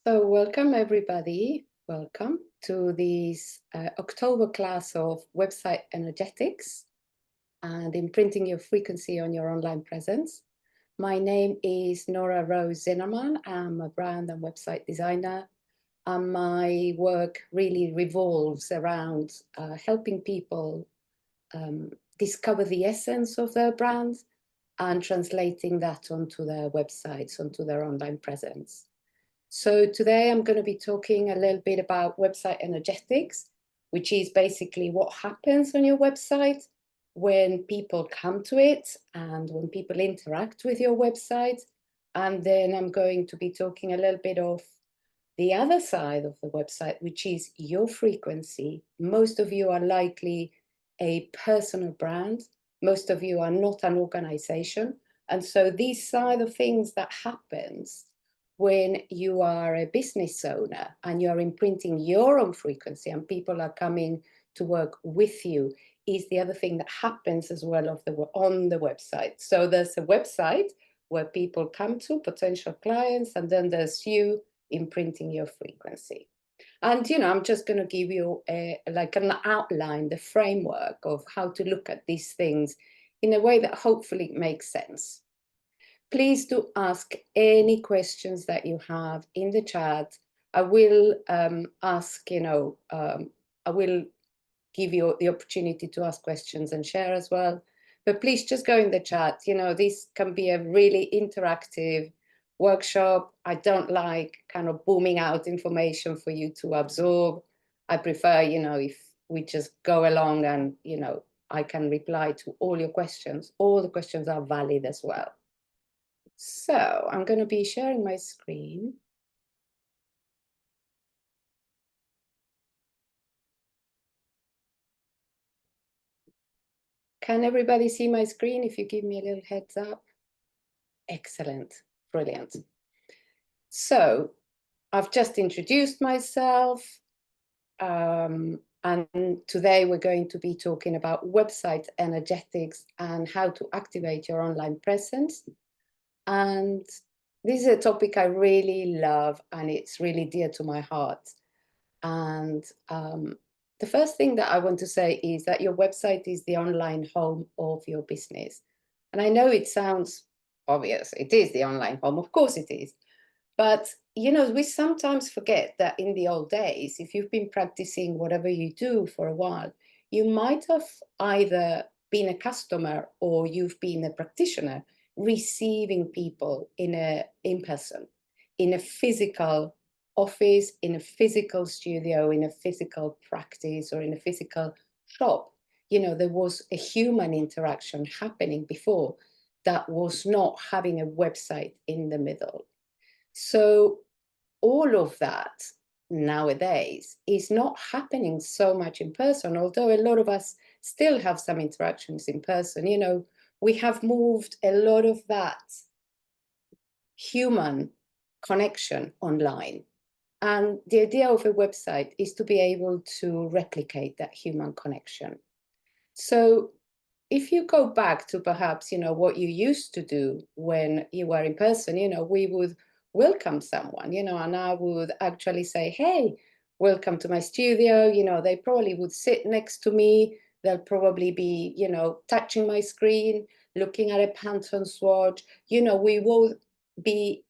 So welcome everybody. Welcome to this October class of website energetics and imprinting your frequency on your online presence. My name is Nora Rose Zinerman. I'm a brand and website designer, and my work really revolves around helping people discover the essence of their brands and translating that onto their websites, onto their online presence. So today I'm going to be talking a little bit about website energetics, which is basically what happens on your website when people come to it and when people interact with your website. And then I'm going to be talking a little bit of the other side of the website, which is your frequency. Most of you are likely a personal brand. Most of you are not an organization. And so this side of things that happens when you are a business owner and you're imprinting your own frequency and people are coming to work with you is the other thing that happens as well on the website. So there's a website where people come to, potential clients, and then there's you imprinting your frequency. And, I'm just going to give you like an outline, the framework of how to look at these things in a way that hopefully makes sense. Please do ask any questions that you have in the chat. I will I will give you the opportunity to ask questions and share as well. But please just go in the chat. This can be a really interactive workshop. I don't like kind of booming out information for you to absorb. I prefer, if we just go along and, I can reply to all your questions. All the questions are valid as well. So I'm going to be sharing my screen. Can everybody see my screen if you give me a little heads up? Excellent, brilliant. So I've just introduced myself, and today we're going to be talking about website energetics and how to activate your online presence. And this is a topic I really love, and it's really dear to my heart. And the first thing that I want to say is that your website is the online home of your business. And I know it sounds obvious. It is the online home. Of course it is. But, we sometimes forget that in the old days, if you've been practicing whatever you do for a while, you might have either been a customer or you've been a practitioner receiving people in person, in a physical office, in a physical studio, in a physical practice, or in a physical shop. There was a human interaction happening before that was not having a website in the middle. So all of that nowadays is not happening so much in person, although a lot of us still have some interactions in person. We have moved a lot of that human connection online. And the idea of a website is to be able to replicate that human connection. So if you go back to perhaps, what you used to do when you were in person, we would welcome someone, and I would actually say, hey, welcome to my studio. They probably would sit next to me. They'll probably be, touching my screen, looking at a Pantone swatch. We will be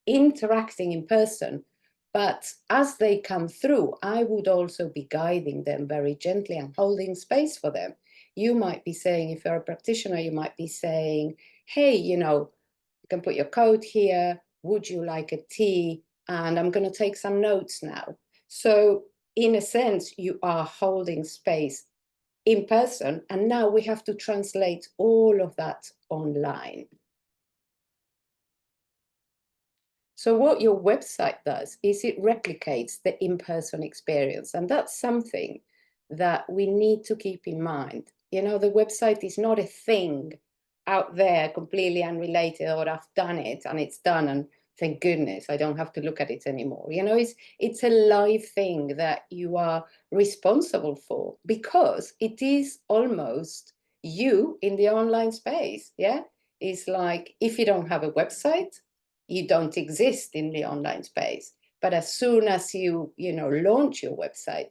interacting in person. But as they come through, I would also be guiding them very gently and holding space for them. You might be saying, if you're a practitioner, you might be saying, hey, you can put your coat here. Would you like a tea? And I'm going to take some notes now. So in a sense, you are holding space in person. And now we have to translate all of that online. So what your website does is it replicates the in-person experience. And that's something that we need to keep in mind. The website is not a thing out there completely unrelated, or I've done it and it's done and thank goodness I don't have to look at it anymore. It's a live thing that you are responsible for, because it is almost you in the online space. Yeah, it's like if you don't have a website, you don't exist in the online space. But as soon as you launch your website,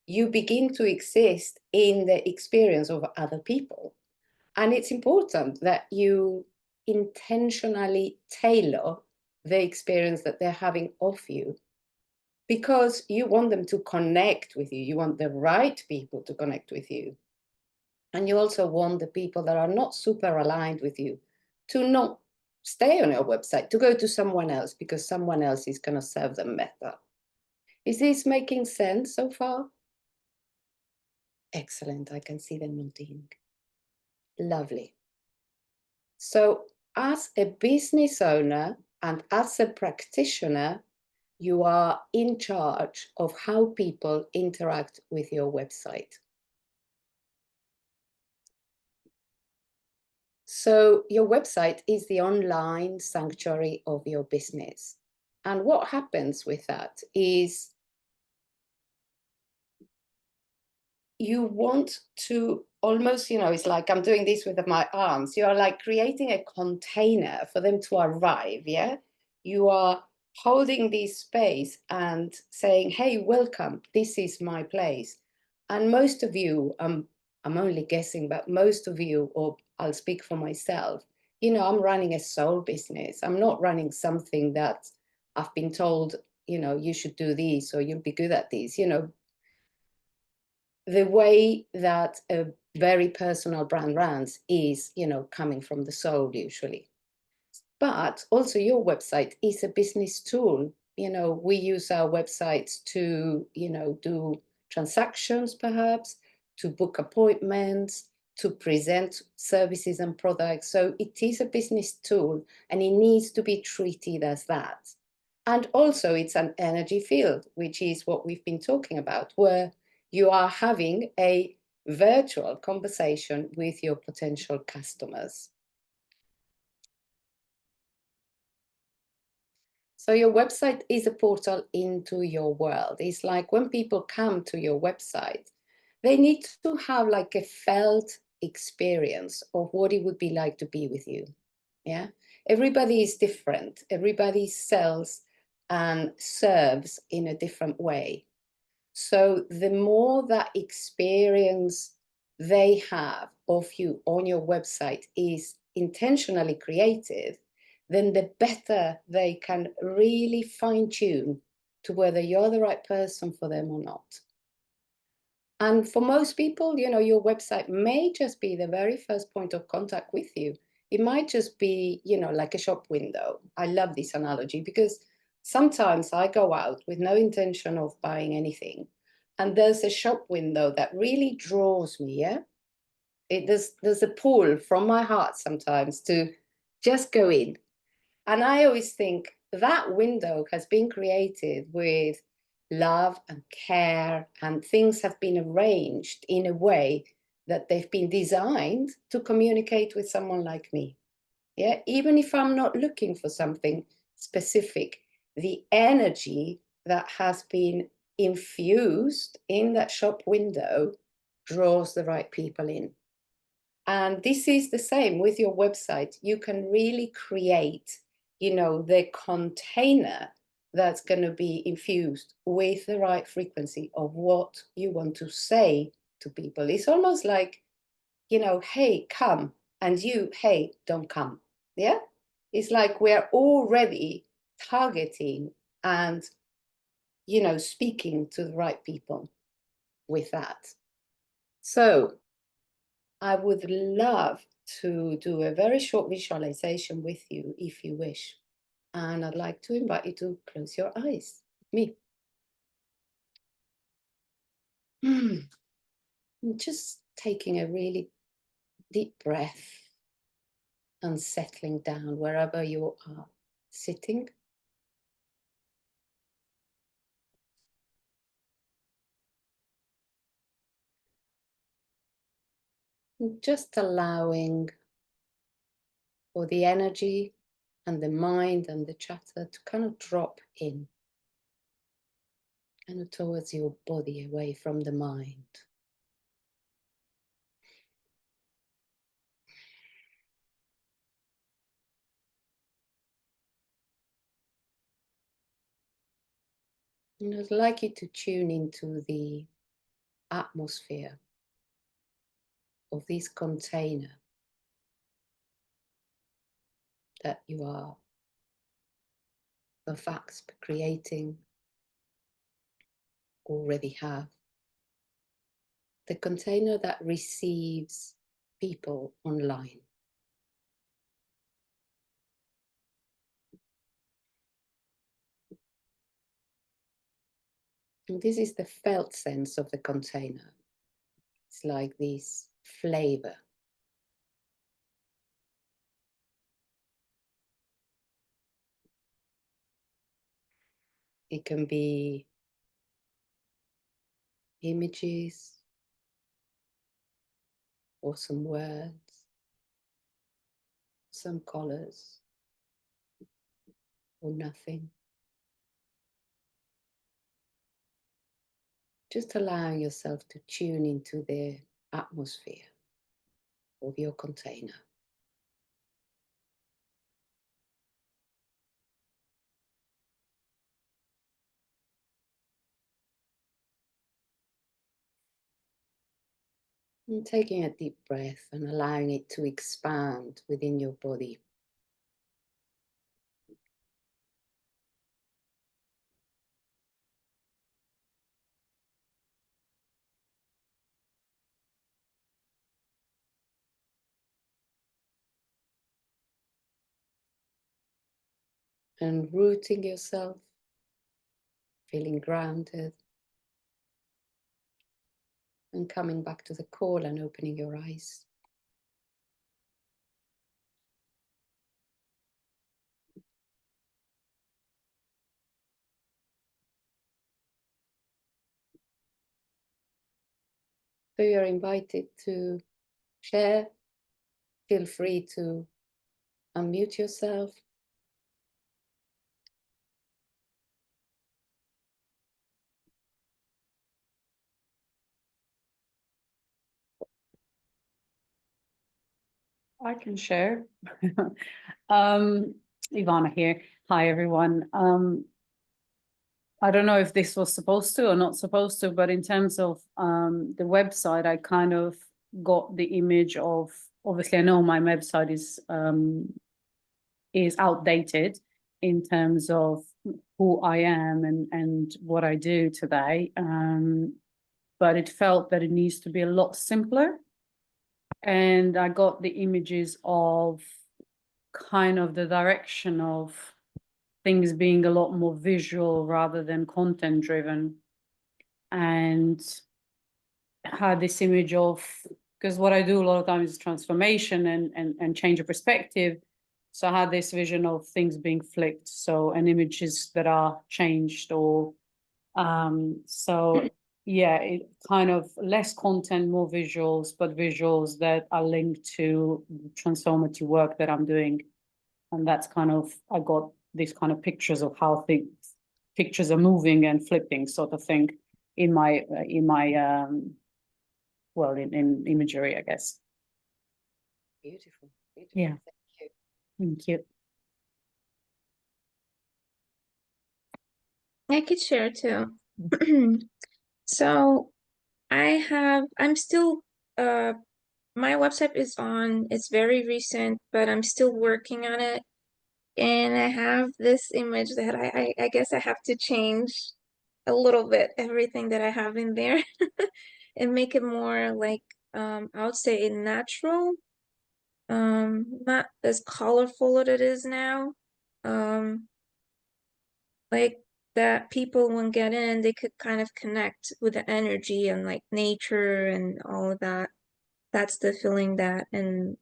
you begin to exist in the experience of other people. And it's important that you intentionally tailor the experience that they're having of you, because you want them to connect with you. You want the right people to connect with you. And you also want the people that are not super aligned with you to not stay on your website, to go to someone else, because someone else is going to serve them better. Is this making sense so far? Excellent. I can see them nodding. Lovely. So as a business owner and as a practitioner, you are in charge of how people interact with your website. So your website is the online sanctuary of your business. And what happens with that is you want to almost, it's like I'm doing this with my arms. You are like creating a container for them to arrive, yeah? You are holding this space and saying, hey, welcome, this is my place. And most of you, I'm only guessing, but most of you, or I'll speak for myself, I'm running a soul business. I'm not running something that I've been told, you should do this or you'll be good at this, the way that a very personal brand runs is, coming from the soul usually. But also your website is a business tool. We use our websites to, do transactions perhaps, to book appointments, to present services and products. So it is a business tool and it needs to be treated as that. And also it's an energy field, which is what we've been talking about, where you are having a virtual conversation with your potential customers. So your website is a portal into your world. It's like when people come to your website, they need to have like a felt experience of what it would be like to be with you. Yeah. Everybody is different. Everybody sells and serves in a different way. So the more that experience they have of you on your website is intentionally created, then the better they can really fine tune to whether you're the right person for them or not. And for most people, your website may just be the very first point of contact with you. It might just be, like a shop window. I love this analogy because sometimes I go out with no intention of buying anything. And there's a shop window that really draws me, yeah? There's a pull from my heart sometimes to just go in. And I always think that window has been created with love and care, and things have been arranged in a way that they've been designed to communicate with someone like me. Yeah, even if I'm not looking for something specific, the energy that has been infused in that shop window draws the right people in. And this is the same with your website. You can really create, the container that's going to be infused with the right frequency of what you want to say to people. It's almost like, hey, come, and you, hey, don't come. Yeah? It's like we're already targeting and, speaking to the right people with that. So I would love to do a very short visualization with you if you wish. And I'd like to invite you to close your eyes with me. Just taking a really deep breath and settling down wherever you are sitting. Just allowing for the energy and the mind and the chatter to kind of drop in kind of towards your body, away from the mind. And I'd like you to tune into the atmosphere of this container that you are perhaps creating, already have. The container that receives people online. And this is the felt sense of the container. It's like this flavor. It can be images or some words, some colors, or nothing. Just allow yourself to tune into the atmosphere of your container. And taking a deep breath and allowing it to expand within your body. And rooting yourself, feeling grounded, and coming back to the call and opening your eyes. So you're invited to share. Feel free to unmute yourself. I can share. Ivana here. Hi, everyone. I don't know if this was supposed to or not supposed to, but in terms of the website, I kind of got the image of, obviously, I know my website is outdated in terms of who I am and what I do today. But it felt that it needs to be a lot simpler. And I got the images of kind of the direction of things being a lot more visual rather than content driven, and had this image of, because what I do a lot of times is transformation and change of perspective. So I had this vision of things being flipped, so and images that are changed, or so yeah, it kind of less content, more visuals, but visuals that are linked to transformative work that I'm doing. And that's kind of, I got these kind of pictures of how things, pictures are moving and flipping, sort of thing, in my well, in imagery, I guess. Beautiful, beautiful. Yeah. Thank you. Thank you. I could share too. So I'm still, my website is on, it's very recent, but I'm still working on it. And I have this image that I guess I have to change a little bit, everything that I have in there and make it more like, I would say natural, not as colorful as it is now. Like that people when get in, they could kind of connect with the energy and like nature and all of that. That's the feeling that and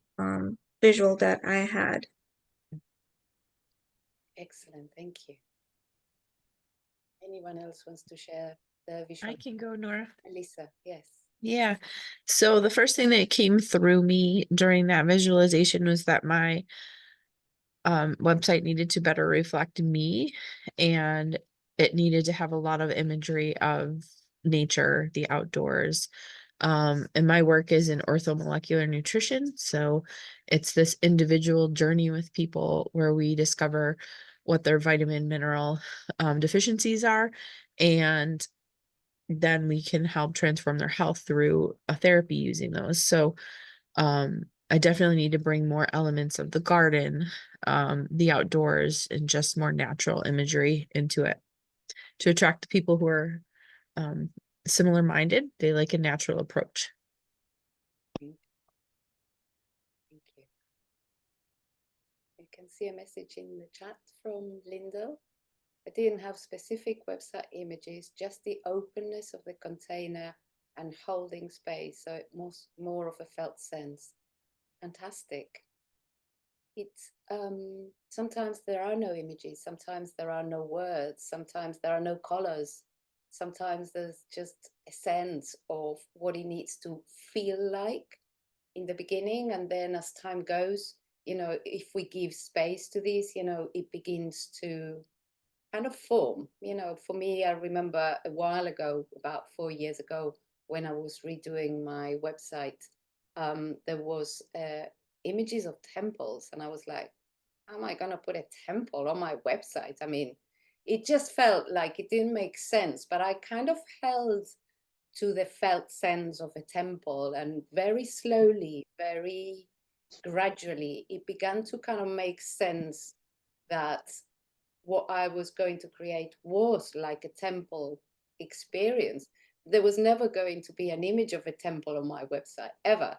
visual that I had. Excellent, thank you. Anyone else wants to share their visual? I can go, Nora. Elisa, yes. Yeah. So the first thing that came through me during that visualization was that my website needed to better reflect me, and it needed to have a lot of imagery of nature, the outdoors. And my work is in orthomolecular nutrition. So it's this individual journey with people where we discover what their vitamin mineral deficiencies are, and then we can help transform their health through a therapy using those. So I definitely need to bring more elements of the garden, the outdoors, and just more natural imagery into it to attract the people who are similar minded. They like a natural approach. Thank you. You can see a message in the chat from Linda. I didn't have specific website images, just the openness of the container and holding space, so it was more of a felt sense. Fantastic. It's sometimes there are no images, sometimes there are no words, sometimes there are no colors, sometimes there's just a sense of what it needs to feel like in the beginning, and then as time goes, you know, if we give space to this, you know, it begins to kind of form. You know, for me, I remember a while ago, about 4 years ago, when I was redoing my website, there was images of temples, and I was like, how am I going to put a temple on my website? I mean, it just felt like it didn't make sense, but I kind of held to the felt sense of a temple, and very slowly, very gradually, it began to kind of make sense that what I was going to create was like a temple experience. There was never going to be an image of a temple on my website, ever.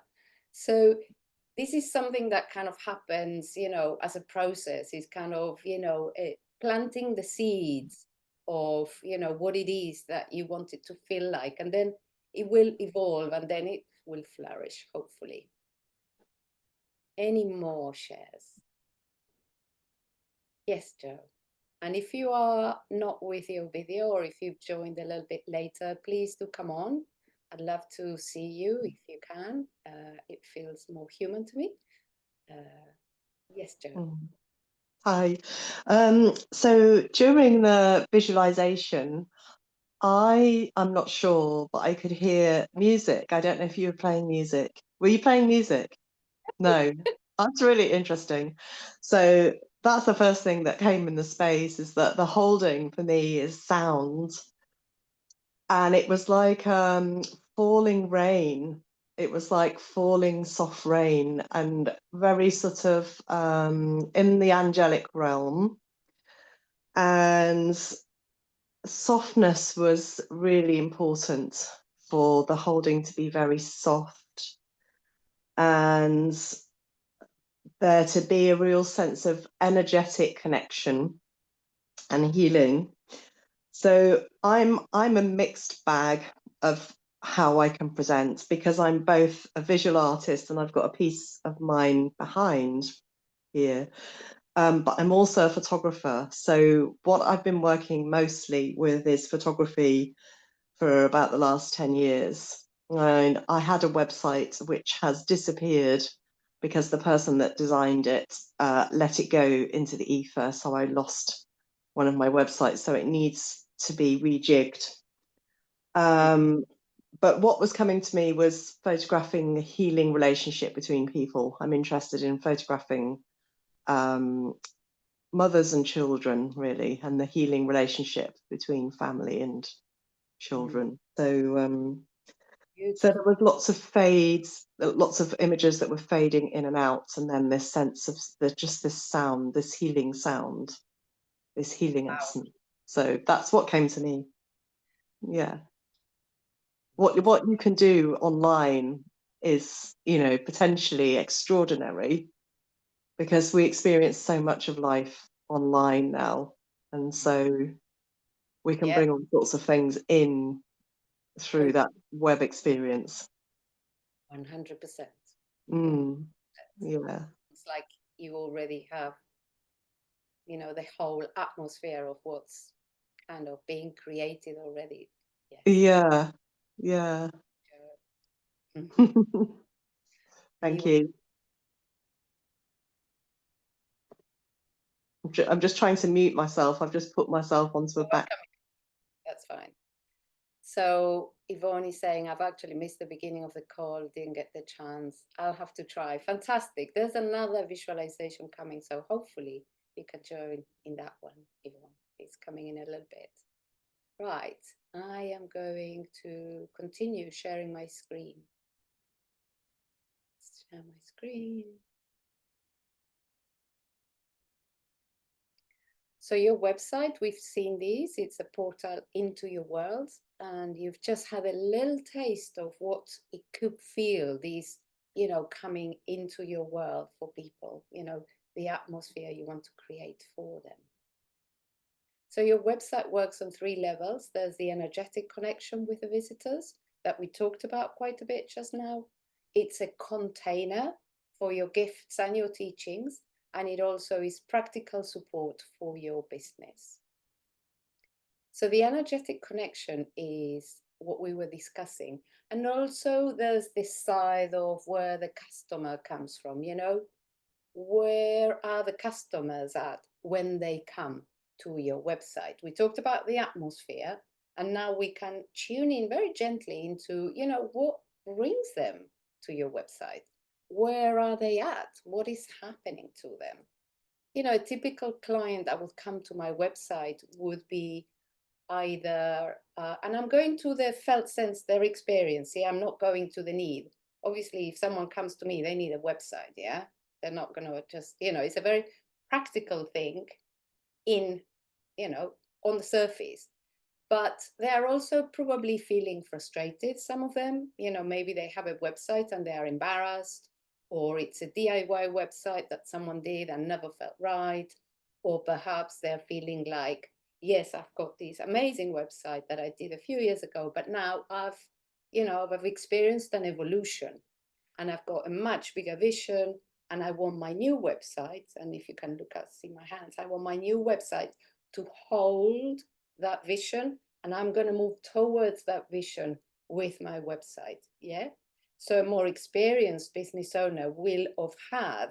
So this is something that kind of happens, you know, as a process. Is kind of, you know, planting the seeds of, you know, what it is that you want it to feel like, and then it will evolve, and then it will flourish, hopefully. Any more shares? Yes, Joe. And if you are not with your video, or if you've joined a little bit later, please do come on. I'd love to see you if you can. It feels more human to me. Yes, Joe. Hi. So during the visualization, I'm not sure, but I could hear music. I don't know if you were playing music. Were you playing music? No. That's really interesting. So that's the first thing that came in the space, is that the holding for me is sound. And it was like falling rain. It was like falling soft rain, and very sort of in the angelic realm. And softness was really important for the holding to be very soft, and there to be a real sense of energetic connection and healing. So I'm a mixed bag of how I can present, because I'm both a visual artist and I've got a piece of mine behind here, but I'm also a photographer. So what I've been working mostly with is photography for about the last 10 years. And I had a website which has disappeared because the person that designed it let it go into the ether. So I lost one of my websites. So it needs to be rejigged. But what was coming to me was photographing the healing relationship between people. I'm interested in photographing mothers and children, really, and the healing relationship between family and children. So there was lots of fades, lots of images that were fading in and out, and then this sense of just this sound, this healing sound, this healing essence. So that's what came to me. Yeah. What you can do online is, you know, potentially extraordinary, because we experience so much of life online now, and so we can bring all sorts of things in through that web experience. 100%. Yeah. It's like you already have, you know, the whole atmosphere of what's kind of being created already. Yes. Yeah. Thank you. I'm just trying to mute myself. I've just put myself onto a back. That's fine. So Yvonne is saying, I've actually missed the beginning of the call, didn't get the chance. I'll have to try. Fantastic. There's another visualization coming, so hopefully You can join in that one if you want. It's coming in a little bit. Right, I am going to continue sharing my screen. Let's share my screen. So your website, we've seen these, it's a portal into your world, and you've just had a little taste of what it could feel, these, you know, coming into your world for people, you know, the atmosphere you want to create for them. So your website works on 3 levels. There's the energetic connection with the visitors that we talked about quite a bit just now. It's a container for your gifts and your teachings, and it also is practical support for your business. So the energetic connection is what we were discussing. And also there's this side of where the customer comes from, you know, where are the customers at when they come to your website? We talked about the atmosphere, and now we can tune in very gently into, you know, what brings them to your website. Where are they at? What is happening to them? You know, a typical client that would come to my website would be either, and I'm going to the felt sense, their experience. See, I'm not going to the need. Obviously, if someone comes to me, they need a website, yeah? They're not going to just, you know, it's a very practical thing in, you know, on the surface. But they are also probably feeling frustrated, some of them. You know, maybe they have a website and they are embarrassed, or it's a DIY website that someone did and never felt right. Or perhaps they're feeling like, yes, I've got this amazing website that I did a few years ago, but now I've, you know, I've experienced an evolution and I've got a much bigger vision, and I want my new website. And if you can look at, see my hands, I want my new website to hold that vision, and I'm going to move towards that vision with my website. Yeah. So a more experienced business owner will have had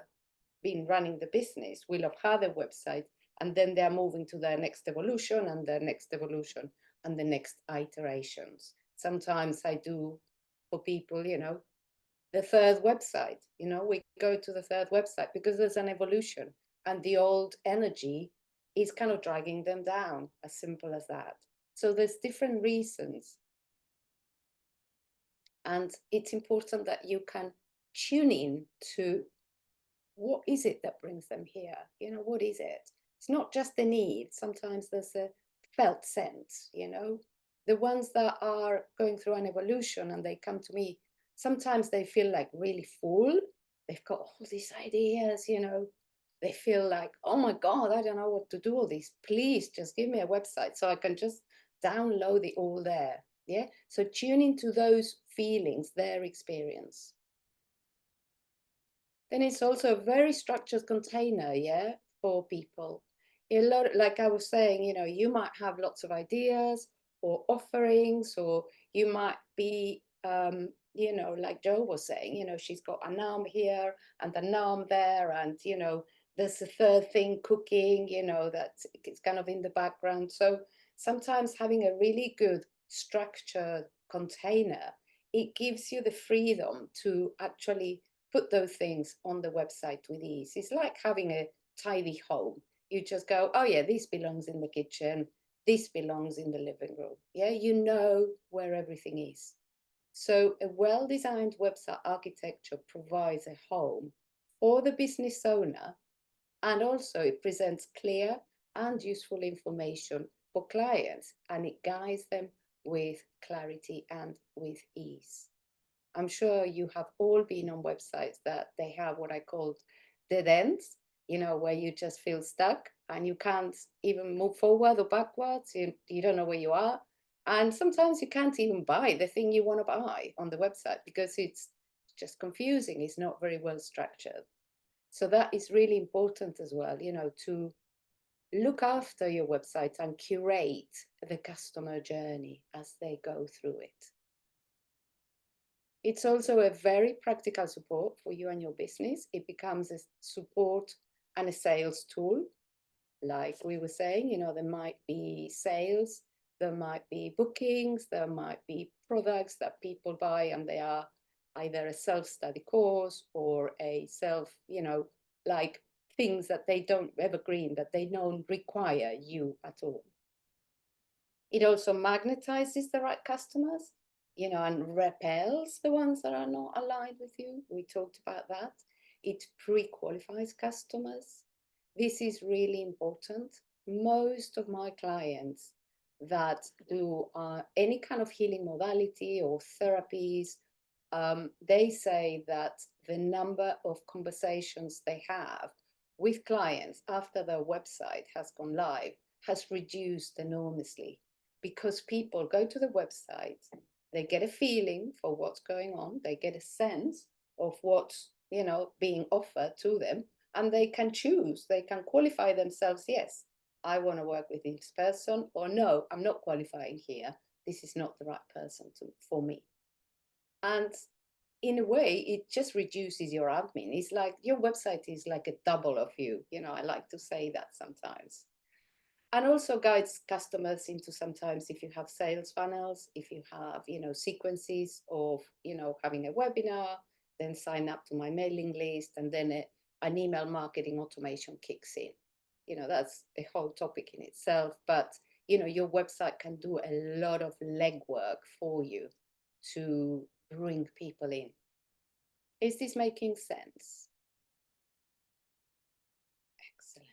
been running the business, will have had a website, and then they're moving to their next evolution and their next evolution and the next iterations. Sometimes I do for people, you know, the 3rd website, you know, we go to the 3rd website because there's an evolution and the old energy is kind of dragging them down, as simple as that. So there's different reasons. And it's important that you can tune in to what is it that brings them here? You know, what is it? It's not just the need. Sometimes there's a felt sense, you know. The ones that are going through an evolution and they come to me, sometimes they feel like really full. They've got all these ideas, you know. They feel like, oh my God, I don't know what to do all this. Please just give me a website so I can just download it all there. Yeah. So tune into those feelings, their experience. Then it's also a very structured container, yeah, for people. A lot, like I was saying, you know, you might have lots of ideas or offerings, or you might be, you know, like Joe was saying, you know, she's got an arm here and an arm there, and, you know, there's a 3rd thing cooking, you know, that it's kind of in the background. So sometimes having a really good structured container, it gives you the freedom to actually put those things on the website with ease. It's like having a tidy home. You just go, oh yeah, this belongs in the kitchen. This belongs in the living room. Yeah, you know where everything is. So a well-designed website architecture provides a home for the business owner, and also it presents clear and useful information for clients, and it guides them with clarity and with ease. I'm sure you have all been on websites that they have what I call dead ends, you know, where you just feel stuck and you can't even move forward or backwards. You don't know where you are. And sometimes you can't even buy the thing you want to buy on the website because it's just confusing. It's not very well structured. So that is really important as well, you know, to look after your website and curate the customer journey as they go through it. It's also a very practical support for you and your business. It becomes a support and a sales tool. Like we were saying, you know, there might be sales, there might be bookings, there might be products that people buy, and they are either a self-study course or a self, you know, like things that they don't evergreen, that they don't require you at all. It also magnetizes the right customers, you know, and repels the ones that are not aligned with you. We talked about that. It pre-qualifies customers. This is really important. Most of my clients that do any kind of healing modality or therapies, they say that the number of conversations they have with clients after their website has gone live has reduced enormously, because people go to the website, they get a feeling for what's going on, they get a sense of what's, you know, being offered to them, and they can choose, they can qualify themselves. Yes, I want to work with this person, or no, I'm not qualifying here. This is not the right person for me. And in a way, it just reduces your admin. It's like your website is like a double of you. You know, I like to say that sometimes. And also guides customers into, sometimes if you have sales funnels, if you have, you know, sequences of, you know, having a webinar, then sign up to my mailing list, and then an email marketing automation kicks in. You know, that's a whole topic in itself, but, you know, your website can do a lot of legwork for you to bring people in. Is this making sense? Excellent.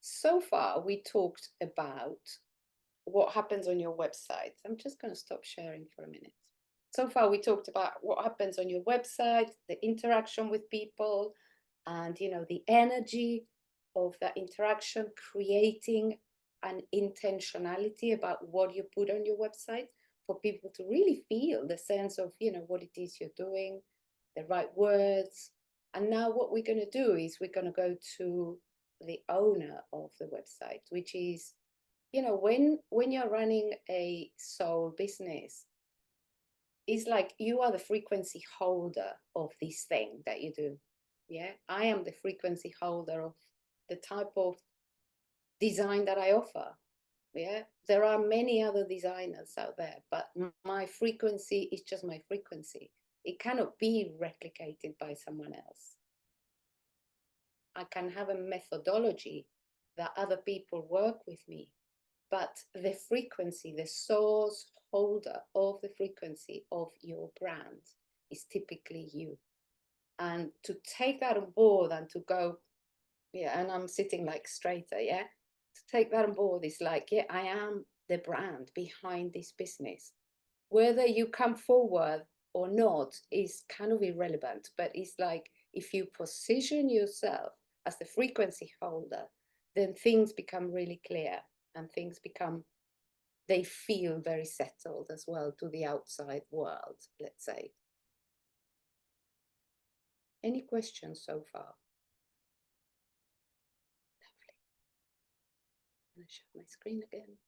So far we talked about what happens on your website. I'm just going to stop sharing for a minute. So far we talked about what happens on your website, the interaction with people, and, you know, the energy of that interaction, creating an intentionality about what you put on your website for people to really feel the sense of, you know, what it is you're doing, the right words. And now what we're going to do is we're going to go to the owner of the website, which is, you know, when you're running a soul business, it's like you are the frequency holder of this thing that you do. Yeah, I am the frequency holder of the type of design that I offer. Yeah, there are many other designers out there, but my frequency is just my frequency. It cannot be replicated by someone else. I can have a methodology that other people work with me, but the frequency, the source holder of the frequency of your brand is typically you. And to take that on board and to go, yeah, and I'm sitting like straighter, yeah, to take that on board is like, yeah, I am the brand behind this business. Whether you come forward or not is kind of irrelevant, but it's like if you position yourself as the frequency holder, then things become really clear, and things become, they feel very settled as well to the outside world, let's say. Any questions so far? Lovely. I'm going to share my screen again.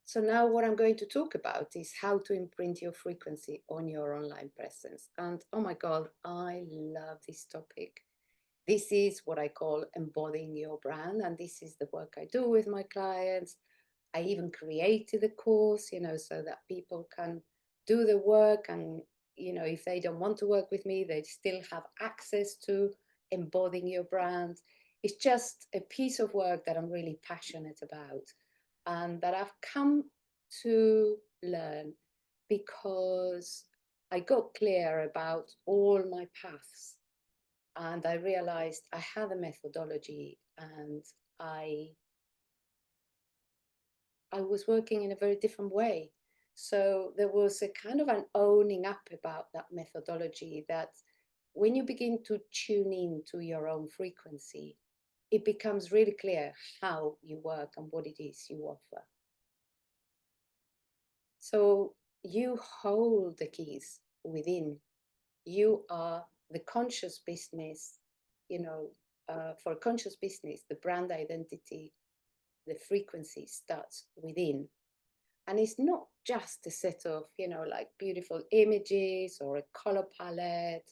So now what I'm going to talk about is how to imprint your frequency on your online presence. And oh my God, I love this topic. This is what I call embodying your brand. And this is the work I do with my clients. I even created a course, you know, so that people can do the work. And, you know, if they don't want to work with me, they still have access to embodying your brand. It's just a piece of work that I'm really passionate about, and that I've come to learn because I got clear about all my paths, and I realized I had a methodology, and I was working in a very different way. So there was a kind of an owning up about that methodology, that when you begin to tune in to your own frequency, it becomes really clear how you work and what it is you offer. So you hold the keys within. You are the conscious business, you know, for a conscious business, the brand identity, the frequency starts within. And it's not just a set of, you know, like beautiful images or a color palette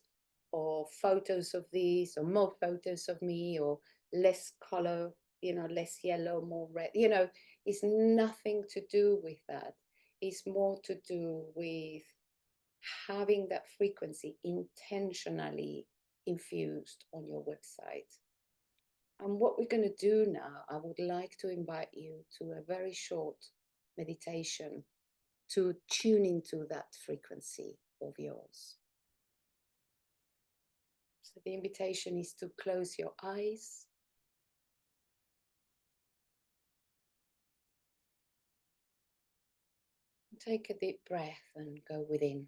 or photos of these or more photos of me or less color, you know, less yellow, more red. You know, It's nothing to do with that. It's more to do with having that frequency intentionally infused on your website. And what we're going to do now, I would like to invite you to a very short meditation to tune into that frequency of yours. So the invitation is to close your eyes. Take a deep breath and go within.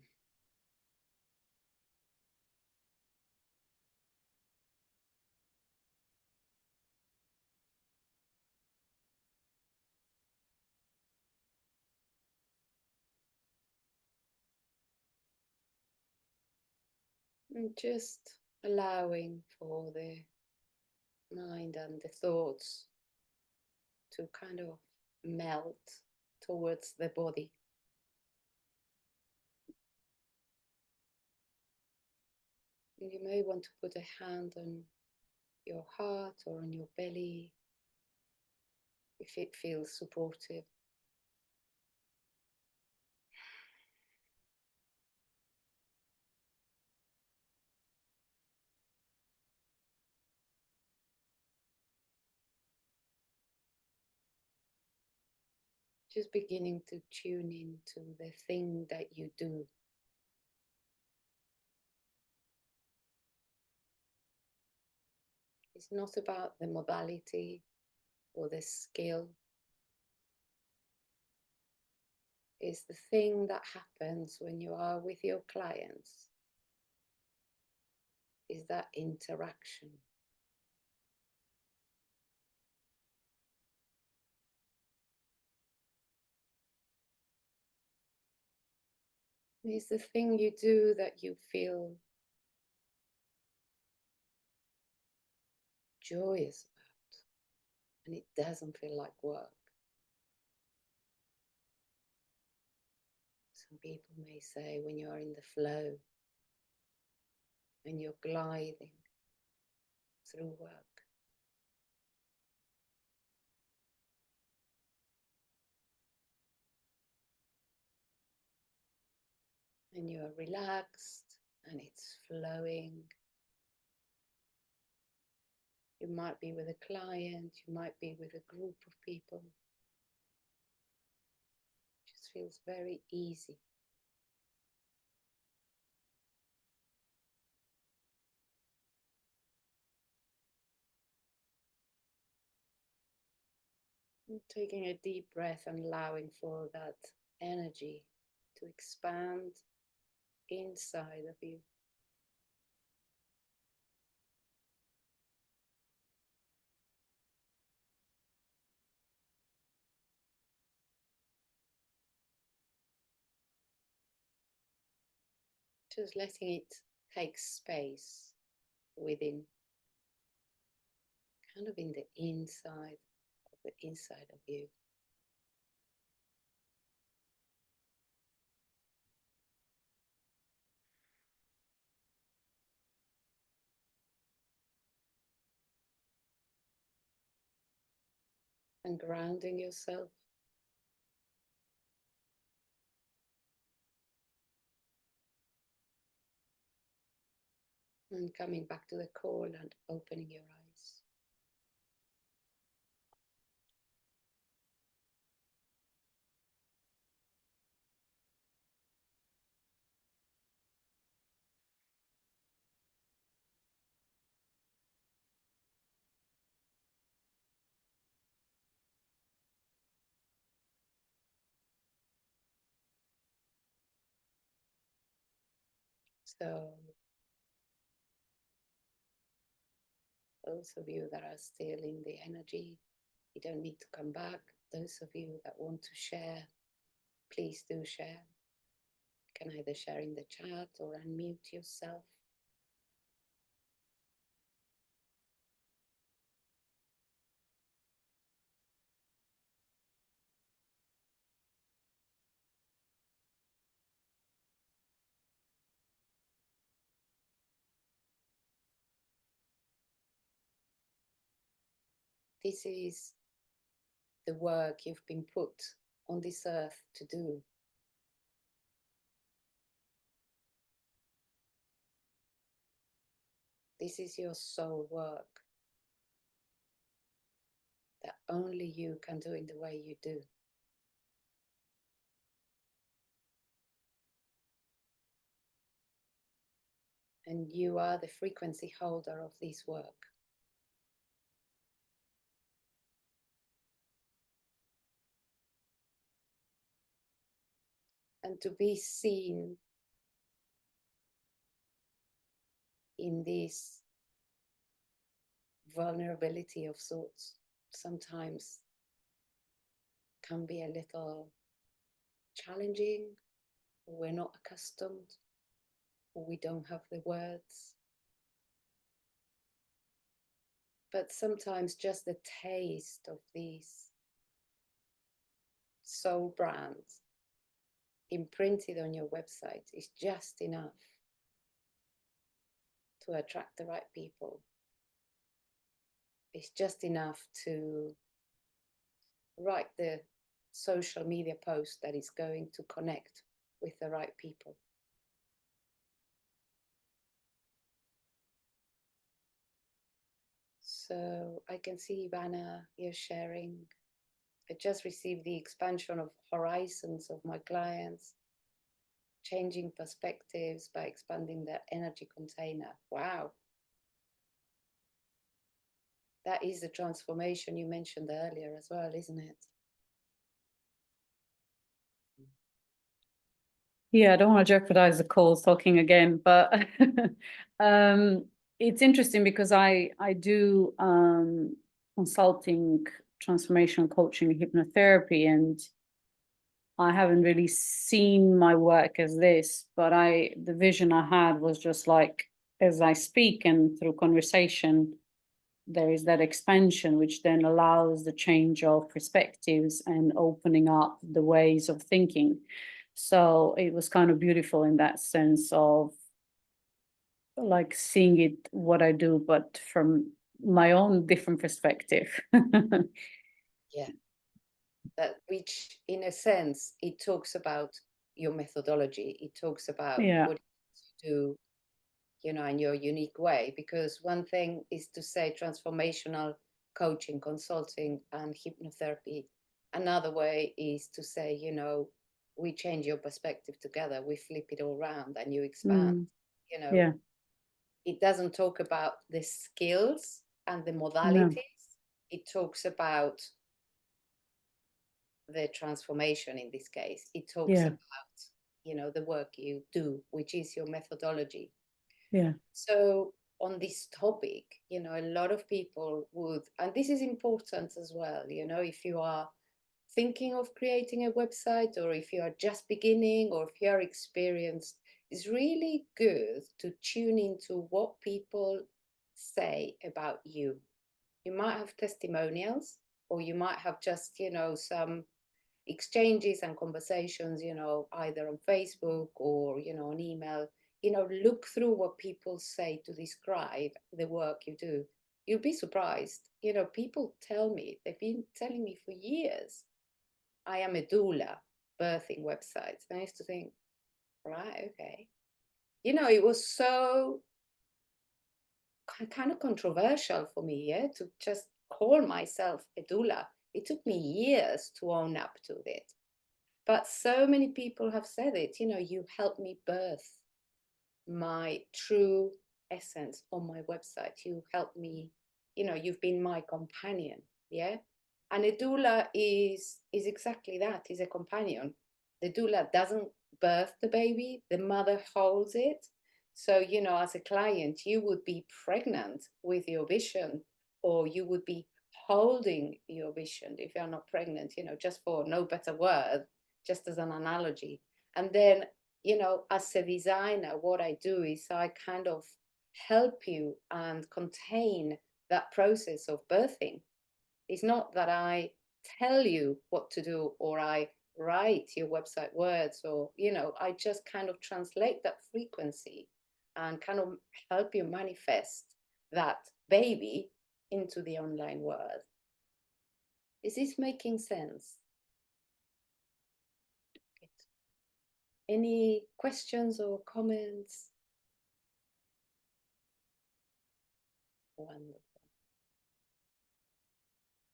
And just allowing for the mind and the thoughts to kind of melt towards the body. And you may want to put a hand on your heart or on your belly if it feels supportive. Just beginning to tune into the thing that you do. It's not about the modality or the skill. It's the thing that happens when you are with your clients. Is that interaction. It's the thing you do that you feel joyous about, and it doesn't feel like work. Some people may say when you are in the flow and you're gliding through work. And you are relaxed and it's flowing. You might be with a client, you might be with a group of people. It just feels very easy. And taking a deep breath and allowing for that energy to expand inside of you. Just letting it take space within, kind of in the inside of you. And grounding yourself. And coming back to the core and opening your eyes. So those of you that are still in the energy, you don't need to come back. Those of you that want to share, please do share. You can either share in the chat or unmute yourself. This is the work you've been put on this earth to do. This is your soul work that only you can do in the way you do. And you are the frequency holder of this work. And to be seen in this vulnerability of sorts sometimes can be a little challenging, or we're not accustomed, or we don't have the words. But sometimes just the taste of these soul brands imprinted on your website is just enough to attract the right people. It's just enough to write the social media post that is going to connect with the right people. So I can see, Ivana, you're sharing. I just received the expansion of horizons of my clients, changing perspectives by expanding their energy container. Wow. That is the transformation you mentioned earlier as well, isn't it? Yeah, I don't want to jeopardize the calls talking again, but it's interesting because I do consulting, transformational coaching, hypnotherapy, and I haven't really seen my work as this, but the vision I had was just like, as I speak and through conversation, there is that expansion, which then allows the change of perspectives and opening up the ways of thinking. So it was kind of beautiful in that sense of like seeing it, what I do, but from my own different perspective. Yeah. That, which in a sense, it talks about your methodology. It talks about Yeah. what you do, you know, in your unique way. Because one thing is to say transformational coaching, consulting, and hypnotherapy. Another way is to say, you know, we change your perspective together. We flip it all around and you expand. You know, Yeah. it doesn't talk about the skills and the modalities. No. It talks about the transformation in this case. It talks Yeah. about, you know, the work you do, which is your methodology. Yeah. So on this topic, you know, a lot of people would, and this is important as well, you know, if you are thinking of creating a website, or if you are just beginning, or if you are experienced, it's really good to tune into what people say about you. You might have testimonials, or you might have just, you know, some exchanges and conversations, you know, either on Facebook or, you know, on email. You know, look through what people say to describe the work you do. You'll be surprised. You know, people tell me, they've been telling me for years, I am a doula, birthing websites. And I used to think, right, okay. You know, it was so kind of controversial for me, yeah, to just call myself a doula. It took me years to own up to it. But so many people have said it, you know, you helped me birth my true essence on my website. You helped me, you know, you've been my companion, yeah? And a doula is exactly that, is a companion. The doula doesn't birth the baby, the mother holds it. So, you know, as a client, you would be pregnant with your vision, or you would be holding your vision if you're not pregnant, you know, just for no better word, just as an analogy. And then, you know, as a designer, what I do is I kind of help you and contain that process of birthing. It's not that I tell you what to do, or I write your website words, or, you know, I just kind of translate that frequency and kind of help you manifest that baby into the online world. Is this making sense? Any questions or comments? Wonderful.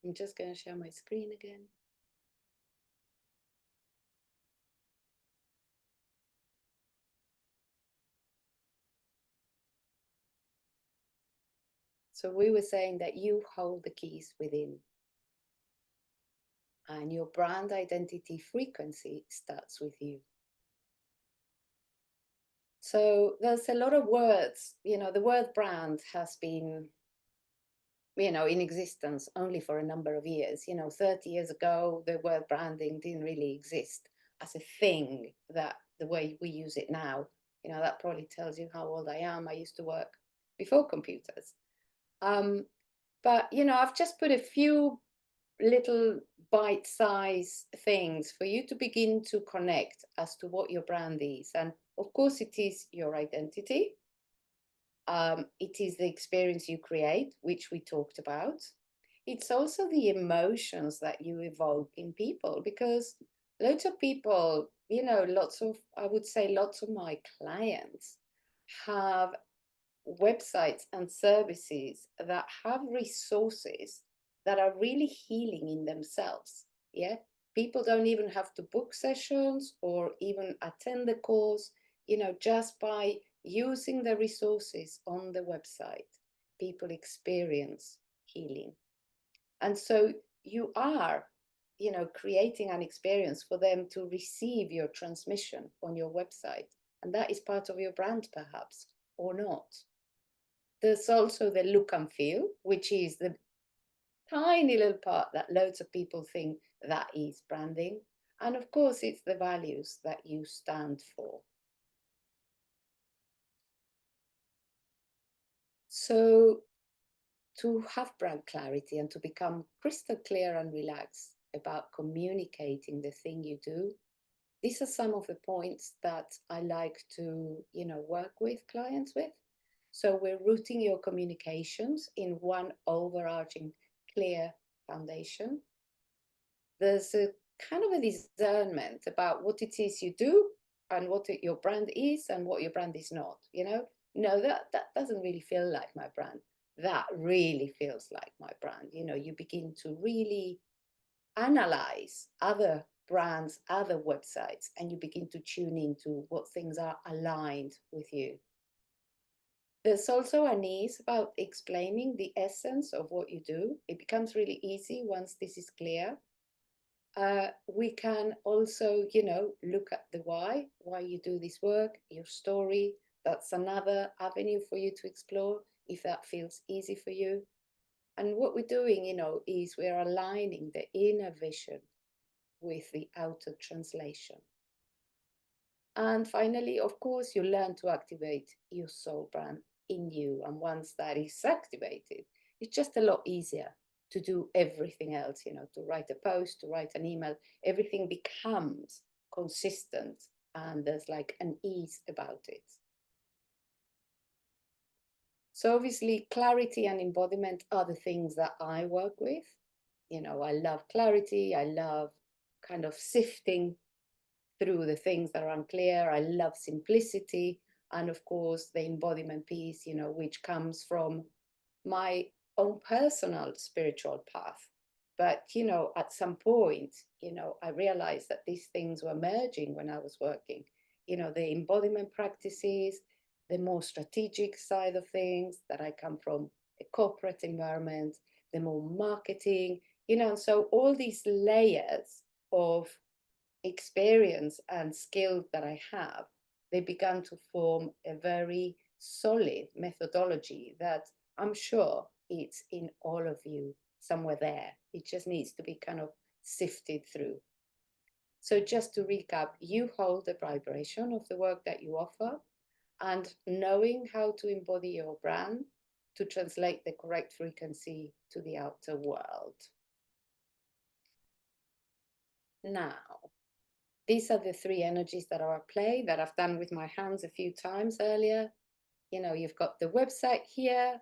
I'm just going to share my screen again. So we were saying that you hold the keys within, and your brand identity frequency starts with you. So there's a lot of words, you know, the word brand has been, you know, in existence only for a number of years. You know, 30 years ago, the word branding didn't really exist as a thing that the way we use it now. You know, that probably tells you how old I am. I used to work before computers. But, you know, I've just put a few little bite-sized things for you to begin to connect as to what your brand is. And of course, it is your identity. It is the experience you create, which we talked about. It's also the emotions that you evoke in people, because lots of people, you know, I would say lots of my clients have websites and services that have resources that are really healing in themselves. Yeah, people don't even have to book sessions or even attend the course. You know, just by using the resources on the website, people experience healing. And so you are, you know, creating an experience for them to receive your transmission on your website, and that is part of your brand, perhaps, or not. There's also the look and feel, which is the tiny little part that loads of people think that is branding. And of course, it's the values that you stand for. So to have brand clarity and to become crystal clear and relaxed about communicating the thing you do, these are some of the points that I like to, you know, work with clients with. So we're rooting your communications in one overarching clear foundation. There's a kind of a discernment about what it is you do and what your brand is and what your brand is not. You know, no, that doesn't really feel like my brand. That really feels like my brand. You know, you begin to really analyze other brands, other websites, and you begin to tune into what things are aligned with you. There's also an ease about explaining the essence of what you do. It becomes really easy once this is clear. We can also, you know, look at the why you do this work, your story. That's another avenue for you to explore if that feels easy for you. And what we're doing, you know, is we're aligning the inner vision with the outer translation. And finally, of course, you learn to activate your soul brand in you. And once that is activated, it's just a lot easier to do everything else, you know, to write a post, to write an email. Everything becomes consistent and there's like an ease about it. So obviously, clarity and embodiment are the things that I work with. You know, I love clarity. I love kind of sifting through the things that are unclear. I love simplicity. And of course, the embodiment piece, you know, which comes from my own personal spiritual path. But, you know, at some point, you know, I realized that these things were merging when I was working. You know, the embodiment practices, the more strategic side of things that I come from a corporate environment, the more marketing, you know, so all these layers of experience and skill that I have, they began to form a very solid methodology that I'm sure it's in all of you somewhere there. It just needs to be kind of sifted through. So just to recap, you hold the vibration of the work that you offer, and knowing how to embody your brand to translate the correct frequency to the outer world. Now, these are the three energies that are at play that I've done with my hands a few times earlier. You know, you've got the website here,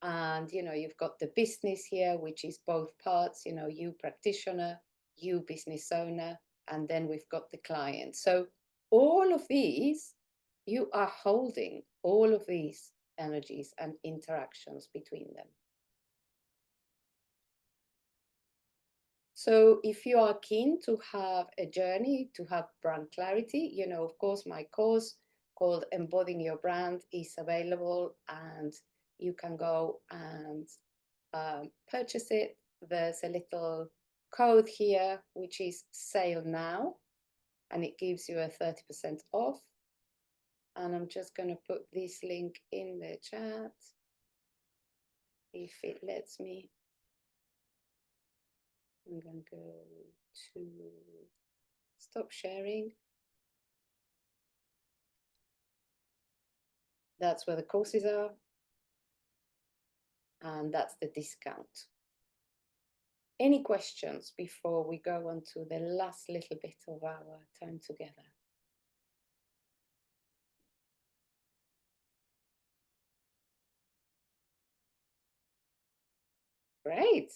And, you know, you've got the business here, which is both parts, you know, you practitioner, you business owner, and then we've got the client. So all of these, you are holding all of these energies and interactions between them. So if you are keen to have a journey, to have brand clarity, you know, of course, my course called Embodying Your Brand is available, and you can go and purchase it. There's a little code here, which is sale now, and it gives you a 30% off. And I'm just going to put this link in the chat if it lets me. I'm going to go to stop sharing. That's where the courses are. And that's the discount. Any questions before we go on to the last little bit of our time together? Great.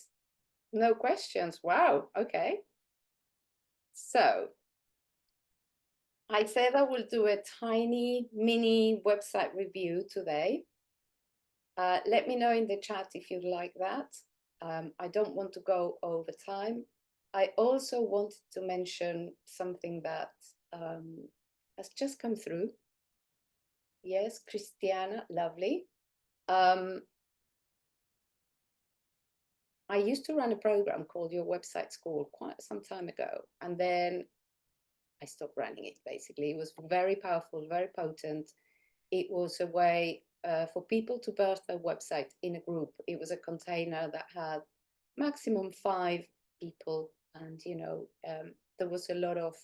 No questions. Wow. Okay. So I said I will do a tiny mini website review today. Let me know in the chat if you'd like that. I don't want to go over time. I also wanted to mention something that has just come through. Yes, Christiana, lovely. I used to run a program called Your Website School quite some time ago, and then I stopped running it, basically. It was very powerful, very potent. It was a way for people to birth their website in a group. It was a container that had maximum 5 people, and, you know, there was a lot of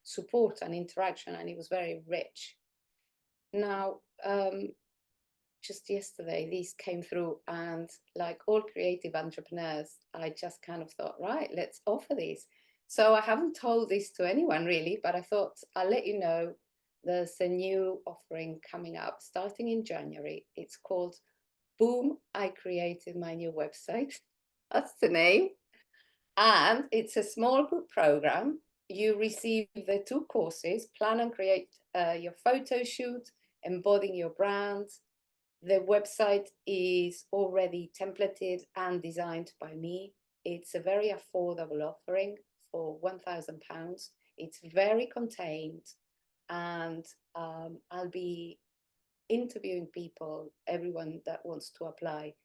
support and interaction, and it was very rich. Now, just yesterday, these came through, and like all creative entrepreneurs, I just kind of thought, right, let's offer these. So I haven't told this to anyone really, but I thought I'll let you know there's a new offering coming up starting in January. It's called Boom, I Created My New Website. That's the name. And it's a small group program. You receive the 2 courses, Plan and Create Your Photo Shoot, Embodying Your Brand. The website is already templated and designed by me. It's a very affordable offering for £1,000. It's very contained, and I'll be interviewing people, everyone that wants to apply.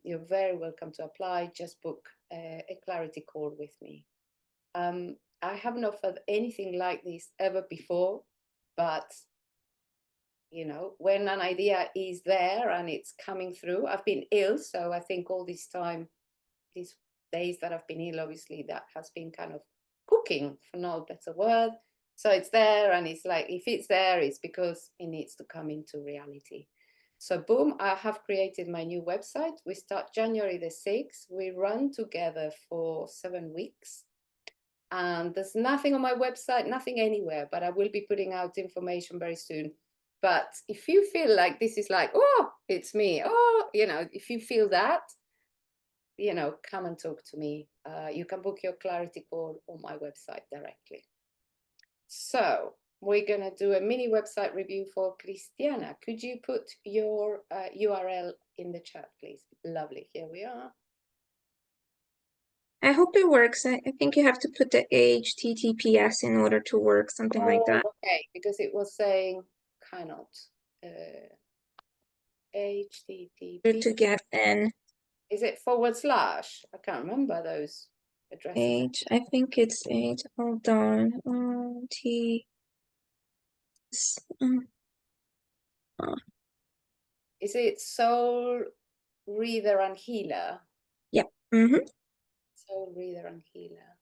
You're very welcome to apply. Just book a clarity call with me. I haven't offered anything like this ever before, but you know, when an idea is there and it's coming through, I've been ill, so I think all this time, these days that I've been ill, obviously that has been kind of cooking, for no better word. So it's there, and it's like, if it's there, it's because it needs to come into reality. So boom, I have created my new website. We start January the 6th. We run together for 7 weeks. And there's nothing on my website, nothing anywhere, but I will be putting out information very soon. But if you feel like this is like, oh, it's me, oh, you know, if you feel that, you know, come and talk to me. You can book your clarity call on my website directly. So we're going to do a mini website review for Christiana. Could you put your URL in the chat, please? Lovely. Here we are. I hope it works. I think you have to put the HTTPS in order to work, something like that. Okay, because it was saying cannot. HTTP. To get in. Is it / I can't remember those addresses. I think it's H. Hold on. T. Is it Soul Reader and Healer? Yeah. Mm-hmm. Soul Reader and Healer.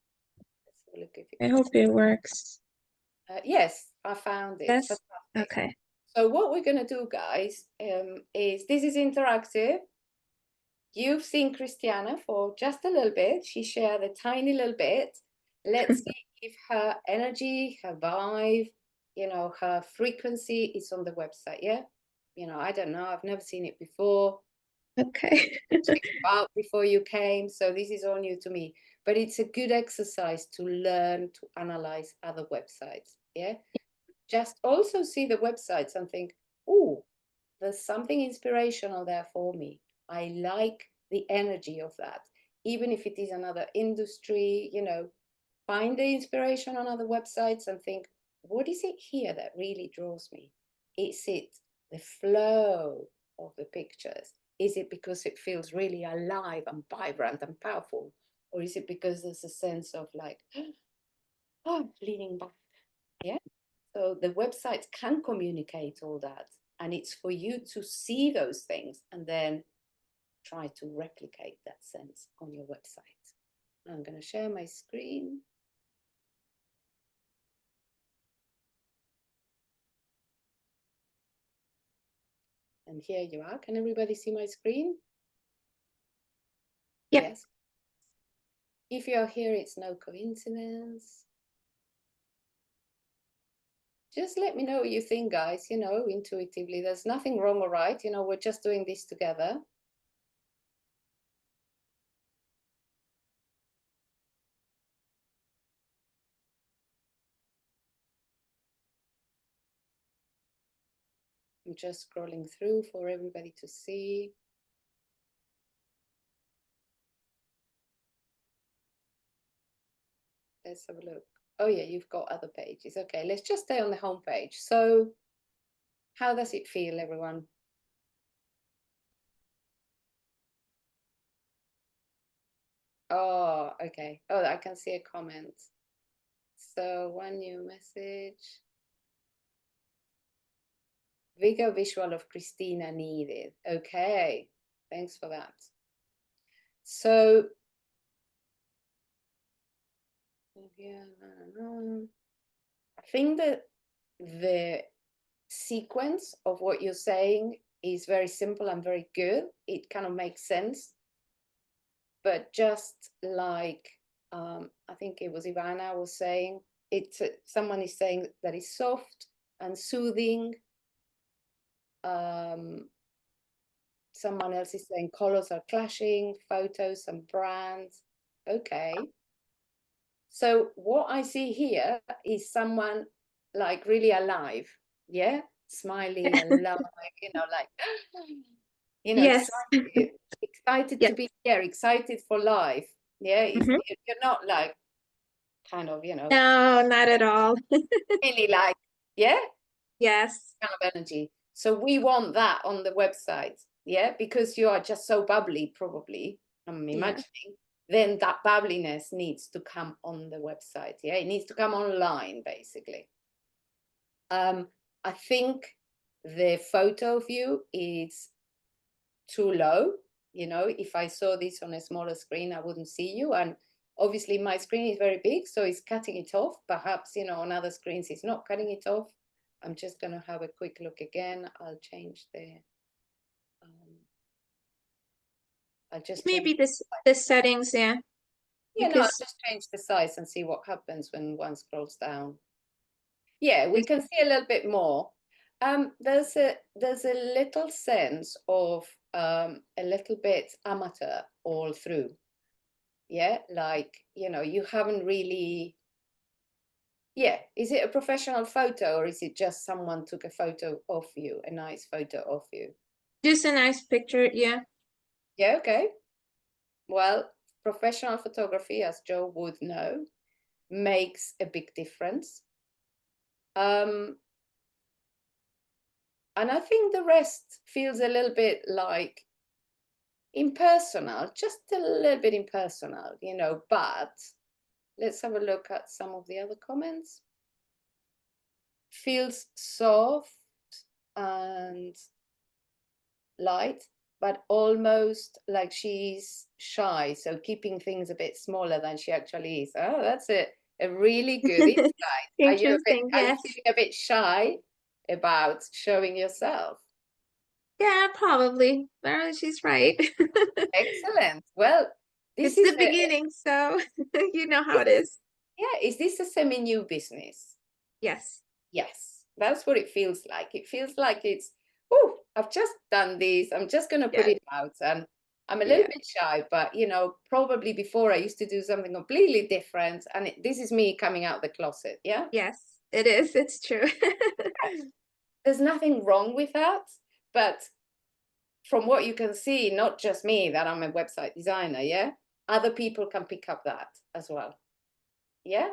Let's have a look if I hope it works. Yes, I found it. Yes. Fantastic. Okay. So what we're going to do, guys, is this is interactive. You've seen Christiana for just a little bit. She shared a tiny little bit. Let's see if her energy, her vibe, you know, her frequency is on the website. Yeah. You know, I don't know. I've never seen it before. Okay. Out before you came, so this is all new to me. But it's a good exercise to learn to analyze other websites. Yeah, just also see the websites and think, oh, there's something inspirational there for me. I like the energy of that, even if it is another industry. You know, find the inspiration on other websites and think, what is it here that really draws me? Is it the flow of the pictures? Is it because it feels really alive and vibrant and powerful? Or is it because there's a sense of like, oh, leaning back? Yeah. So the websites can communicate all that. And it's for you to see those things and then try to replicate that sense on your website. I'm going to share my screen. And here you are. Can everybody see my screen? Yep. Yes. If you're here, it's no coincidence. Just let me know what you think, guys, you know, intuitively. There's nothing wrong or right. You know, we're just doing this together. I'm just scrolling through for everybody to see. Let's have a look. Oh yeah, you've got other pages. Okay, let's just stay on the home page. So how does it feel, everyone? Oh, okay. Oh, I can see a comment. So one new message. Video visual of Christina needed. Okay, thanks for that. So yeah, I think that the sequence of what you're saying is very simple and very good. It kind of makes sense. But just like I think it was Ivana was saying, it's someone is saying that it's soft and soothing. Someone else is saying colors are clashing, photos and brands. Okay. So what I see here is someone like really alive, yeah, smiley, alive, you know, like, you know, Yes. excited Yeah. to be here, excited for life. Yeah, Mhm. you're not like kind of, you know, No, not at all. really like, yeah, Yes. kind of energy. So we want that on the website, yeah, because you are just so bubbly, probably, I'm imagining. Then that bubbliness needs to come on the website. Yeah, it needs to come online, basically. I think the photo view is too low. You know, if I saw this on a smaller screen, I wouldn't see you. And obviously my screen is very big, so it's cutting it off. Perhaps, you know, on other screens, it's not cutting it off. I'm just going to have a quick look again. I'll change the, I'll just Maybe change. the settings, yeah. Yeah, no, I'll Because just change the size and see what happens when one scrolls down. Yeah, we can see a little bit more. There's a little sense of a little bit amateur all through. Yeah, like, you know, you haven't really. Yeah, is it a professional photo or is it just someone took a photo of you, a nice photo of you? just a nice picture, yeah. Yeah, okay. Well, professional photography, as Joe would know, makes a big difference. And I think the rest feels a little bit like impersonal, just a little bit impersonal, you know, but let's have a look at some of the other comments. Feels soft and light, but almost like she's shy, so keeping things a bit smaller than she actually is. Oh, that's a really good insight. Interesting, Are you yes. feeling a bit shy about showing yourself? Yeah, probably. Well, she's right. Excellent. Well, this It's is the beginning, so you know how it is. yeah, is this a semi-new business? Yes. Yes, that's what it feels like. It feels like it's, oh, I've just done this. I'm just going to put Yeah. it out. And I'm a little Yeah. bit shy, but, you know, probably before I used to do something completely different. And this is me coming out the closet. Yeah. Yes, it is. It's true. There's nothing wrong with that. But from what you can see, not just me, that I'm a website designer. Yeah. Other people can pick up that as well. Yeah.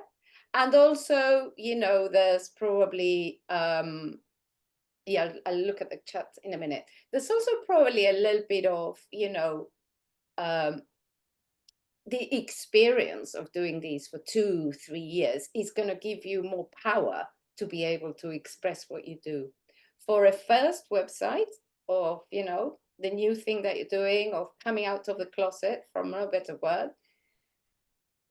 And also, you know, there's probably, yeah, I'll look at the chat in a minute. There's also probably a little bit of, you know, the experience of doing these for 2-3 years is going to give you more power to be able to express what you do. For a first website, or, you know, the new thing that you're doing, of coming out of the closet, from no better word,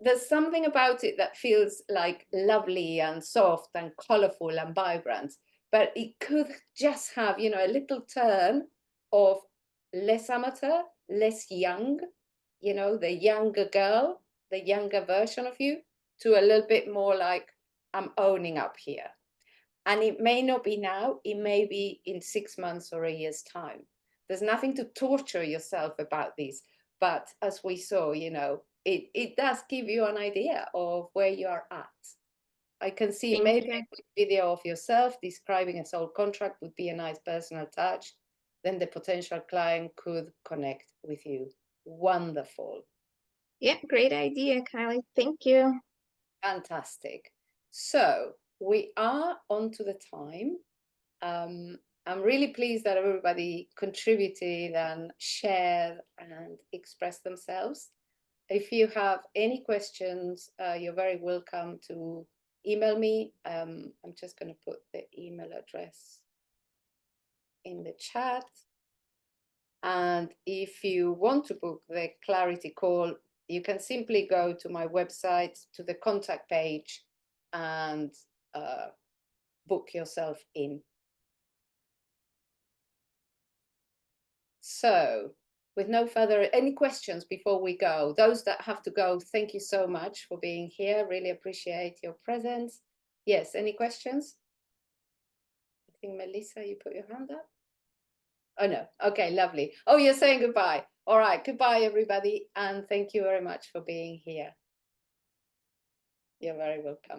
there's something about it that feels like lovely and soft and colorful and vibrant, but it could just have, you know, a little turn of less amateur, less young, you know, the younger girl, the younger version of you, to a little bit more like, I'm owning up here. And it may not be now, it may be in 6 months or a year's time. There's nothing to torture yourself about this, but as we saw, you know, it does give you an idea of where you are at. I can see Thank maybe you. a quick video of yourself describing a sold contract would be a nice personal touch. Then the potential client could connect with you. Wonderful. Yeah, great idea, Kylie. Thank you. Fantastic. So we are on to the time. I'm really pleased that everybody contributed and shared and expressed themselves. If you have any questions, you're very welcome to email me. I'm just going to put the email address in the chat. And if you want to book the clarity call, you can simply go to my website, to the contact page, and book yourself in. So, with no further, any questions before we go? Those that have to go, thank you so much for being here. Really appreciate your presence. Yes, any questions? I think, Melissa, you put your hand up. Oh, no. Okay, lovely. Oh, you're saying goodbye. All right, goodbye, everybody. And thank you very much for being here. You're very welcome.